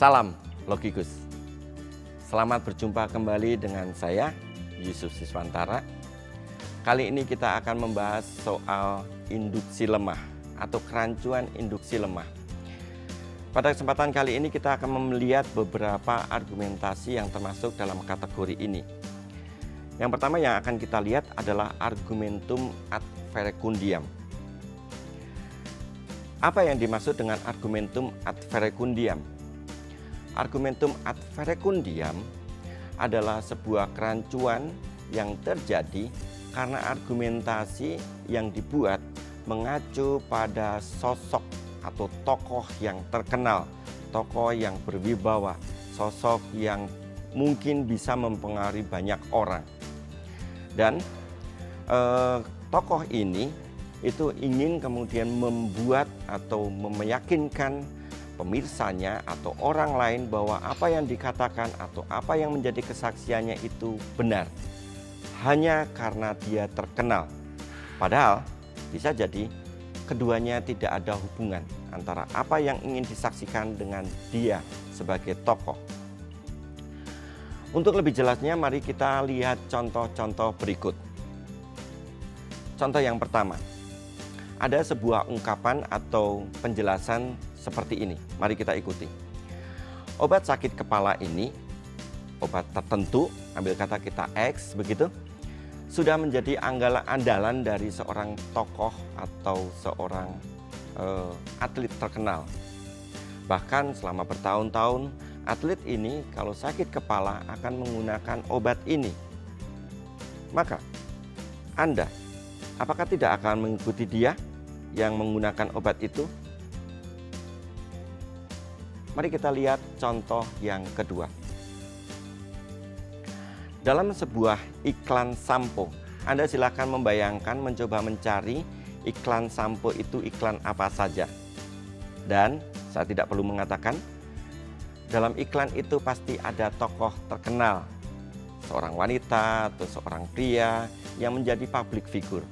Salam Logikus. Selamat berjumpa kembali dengan saya, Yusuf Siswantara. Kali ini kita akan membahas soal induksi lemah atau kerancuan induksi lemah. Pada kesempatan kali ini kita akan melihat beberapa argumentasi yang termasuk dalam kategori ini. Yang pertama yang akan kita lihat adalah argumentum ad verecundiam. Apa yang dimaksud dengan argumentum ad verecundiam? Argumentum ad verecundiam adalah sebuah kerancuan yang terjadi karena argumentasi yang dibuat mengacu pada sosok atau tokoh yang terkenal, tokoh yang berwibawa, sosok yang mungkin bisa mempengaruhi banyak orang. Dan tokoh ini itu ingin kemudian membuat atau meyakinkan pemirsanya atau orang lain bahwa apa yang dikatakan atau apa yang menjadi kesaksiannya itu benar hanya karena dia terkenal. Padahal bisa jadi keduanya tidak ada hubungan antara apa yang ingin disaksikan dengan dia sebagai tokoh. Untuk lebih jelasnya mari kita lihat contoh-contoh berikut. Contoh yang pertama, ada sebuah ungkapan atau penjelasan seperti ini. Mari kita ikuti. Obat sakit kepala ini, obat tertentu, ambil kata kita X begitu, sudah menjadi andalan dari seorang tokoh atau seorang atlet terkenal. Bahkan selama bertahun-tahun, atlet ini kalau sakit kepala akan menggunakan obat ini. Maka Anda, apakah tidak akan mengikuti dia yang menggunakan obat itu? Mari kita lihat contoh yang kedua. Dalam sebuah iklan sampo, Anda silakan membayangkan mencoba mencari iklan sampo itu iklan apa saja. Dan saya tidak perlu mengatakan, dalam iklan itu pasti ada tokoh terkenal, seorang wanita atau seorang pria yang menjadi public figure.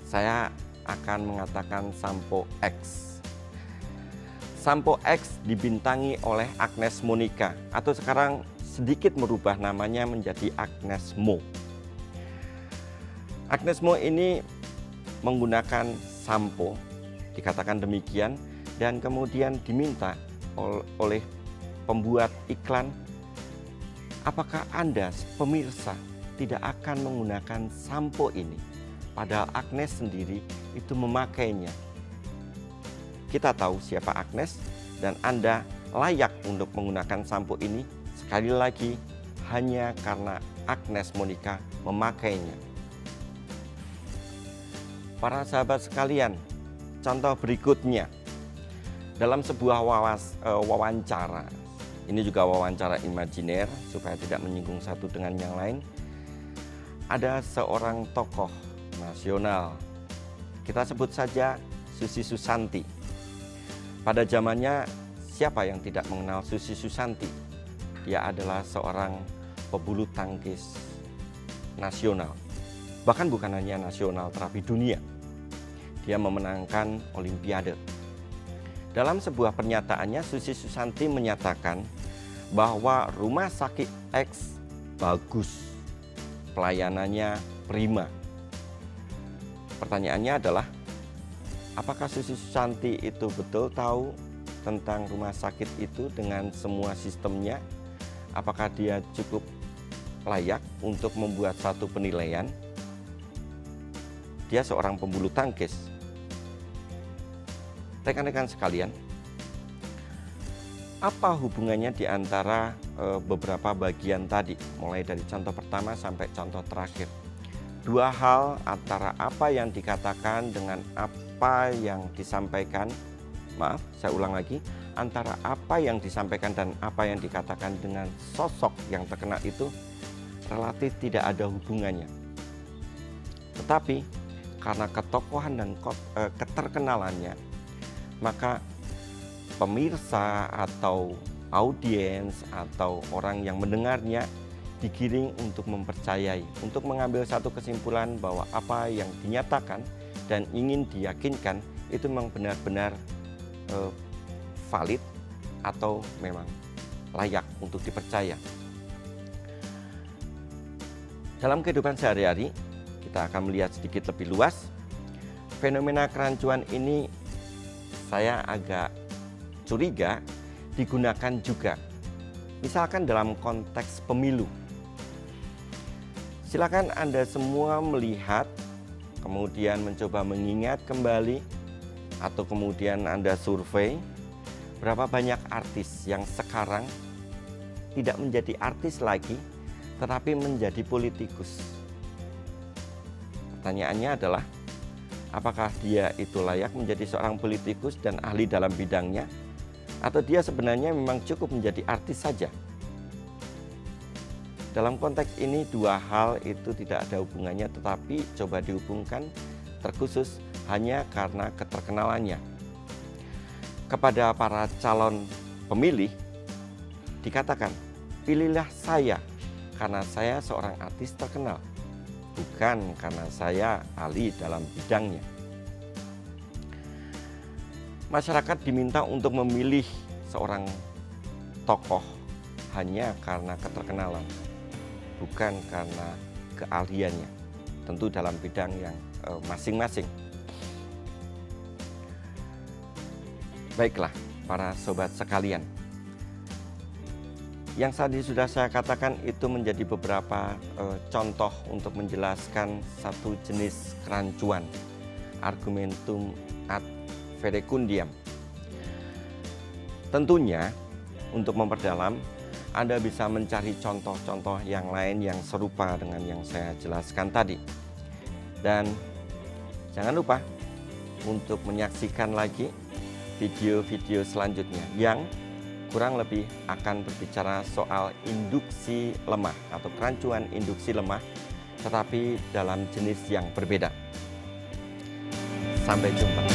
Saya akan mengatakan sampo X. Sampo X dibintangi oleh Agnes Monica atau sekarang sedikit merubah namanya menjadi Agnes Mo. Agnes Mo ini menggunakan sampo, dikatakan demikian, dan kemudian diminta oleh pembuat iklan, apakah Anda pemirsa tidak akan menggunakan sampo ini? Padahal Agnes sendiri itu memakainya. Kita tahu siapa Agnes dan Anda layak untuk menggunakan sampo ini sekali lagi hanya karena Agnes Monica memakainya. Para sahabat sekalian, contoh berikutnya. Dalam sebuah wawancara, ini juga wawancara imajiner supaya tidak menyinggung satu dengan yang lain, ada seorang tokoh nasional, kita sebut saja Susi Susanti. Pada zamannya siapa yang tidak mengenal Susi Susanti? Dia adalah seorang pebulu tangkis nasional, bahkan bukan hanya nasional tetapi dunia. Dia memenangkan Olimpiade. Dalam sebuah pernyataannya, Susi Susanti menyatakan bahwa rumah sakit X bagus, pelayanannya prima. Pertanyaannya adalah, apakah Susi Susanti itu betul tahu tentang rumah sakit itu dengan semua sistemnya? Apakah dia cukup layak untuk membuat satu penilaian? Dia seorang pembulu tangkis. Rekan-rekan sekalian, apa hubungannya di antara beberapa bagian tadi, mulai dari contoh pertama sampai contoh terakhir? Dua hal antara apa yang dikatakan dengan apa yang disampaikan, maaf, saya ulang lagi, antara apa yang disampaikan dan apa yang dikatakan dengan sosok yang terkenal itu relatif tidak ada hubungannya. Tetapi karena ketokohan dan keterkenalannya, maka pemirsa atau audiens atau orang yang mendengarnya digiring untuk mempercayai, untuk mengambil satu kesimpulan bahwa apa yang dinyatakan dan ingin diyakinkan itu memang benar-benar valid atau memang layak untuk dipercaya. Dalam kehidupan sehari-hari, kita akan melihat sedikit lebih luas. Fenomena kerancuan ini saya agak curiga digunakan juga, misalkan dalam konteks pemilu. Silakan Anda semua melihat, kemudian mencoba mengingat kembali, atau kemudian Anda survei berapa banyak artis yang sekarang tidak menjadi artis lagi, tetapi menjadi politikus. Pertanyaannya adalah, apakah dia itu layak menjadi seorang politikus dan ahli dalam bidangnya, atau dia sebenarnya memang cukup menjadi artis saja? Dalam konteks ini dua hal itu tidak ada hubungannya, tetapi coba dihubungkan terkhusus hanya karena keterkenalannya. Kepada para calon pemilih dikatakan, pilihlah saya karena saya seorang artis terkenal, bukan karena saya ahli dalam bidangnya. Masyarakat diminta untuk memilih seorang tokoh hanya karena keterkenalan, bukan karena keahliannya, tentu dalam bidang yang masing-masing. Baiklah para sobat sekalian, yang tadi sudah saya katakan itu menjadi beberapa contoh untuk menjelaskan satu jenis kerancuan, argumentum ad verecundiam. Tentunya untuk memperdalam, Anda bisa mencari contoh-contoh yang lain yang serupa dengan yang saya jelaskan tadi. Dan jangan lupa untuk menyaksikan lagi video-video selanjutnya yang kurang lebih akan berbicara soal induksi lemah atau kerancuan induksi lemah, tetapi dalam jenis yang berbeda. Sampai jumpa.